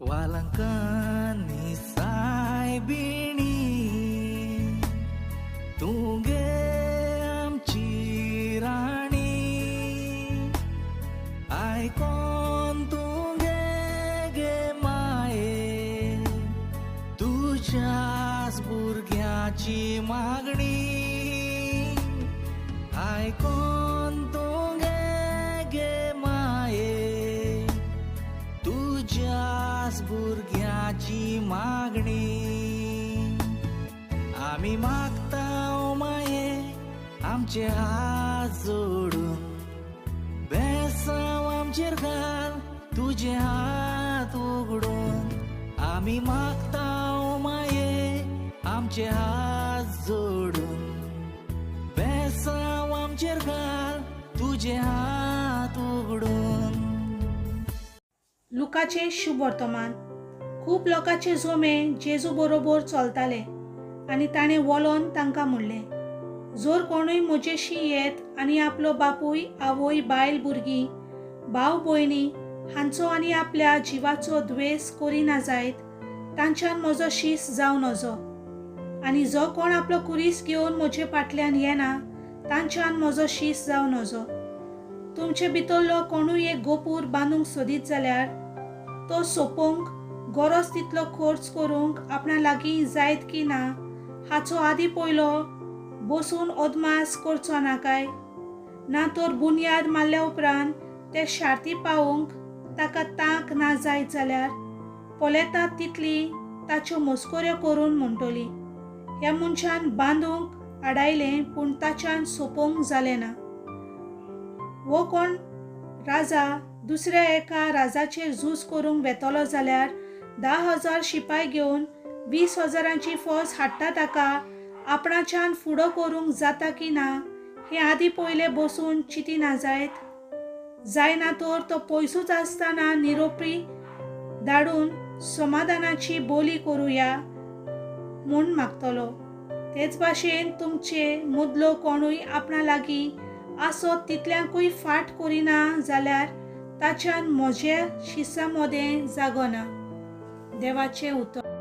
वालंकांनी सायबिणी तुगे आमची राणी आयकोन तुगे गे माये तुझ्याच भुरग्याची मागणी आयकोन तुगे गे माये तुझ्याच भुरग्याची मागणी आमी मागता ओ माये आमचे हात जोडून बेसांव आमचेर घाल तुझे हात उगडून आमी मागता ओ माये आमचे हात जोडून बेसांव आमचेर घाल तुझे हात उगडून. लुकाचे शुभ वर्तमान. खूब लोकांचे जोमे जेजू बरोबर चलताले आनी ताणें वळोन तांकां म्हणलें, जर कोणूय म्हजेशी येत आनी आपलो बापूय आवय बायल भुरगीं भाव भयणी हांचो आनी आपल्या जिवाचो द्वेस करिना जायत तांच्यान म्हजो शीस जावं नजो. आनी जो कोण आपलो कुरीस घेवन म्हजे फाटल्यान येना तांच्यान म्हजो शीस जावं नजो. तुमचे भितरलो कोणूय एक गोपूर बांदूंक सोदीत जाल्यार तो सोपोवंक गरज तितलो खर्च करूंक आपणा लागीं जायत की ना हाचो आदी पयलो बसून अदमास करचो ना काय. ना तर बुनयाद मारल्या उपरांत ते शार्ती पावोवंक ताका तांक ना जायत जाल्यार पोलेतात तितली ताच्यो मस्कोऱ्यो करून म्हणटली, ह्या मनशान बांदूंक आडायलें पूण ताच्यान सोपोवंक जालें ना. वो कोण राजा दुसऱ्या एका राजाचेर झूज करूंक वेतलो जाल्यार 10,000 शिपाय घेवन 20,000ची फौज हाडटा ताका आपणाच्यान फुडो करूंक जाता की ना हें आदी पयलें बसून चिंतिना जायत. जायना तर तो पयसूच आसतना निरोपी धाडून समाधानाची बोली करुया म्हूण मागतलो. तेच भाशेन तुमचे मदलो कोणूय आपणा लागीं आसत तितल्यांकूय फाट करिना जाल्यार ताच्यान म्हज्या शिसा मदें जागो ना. देवाचें उतर.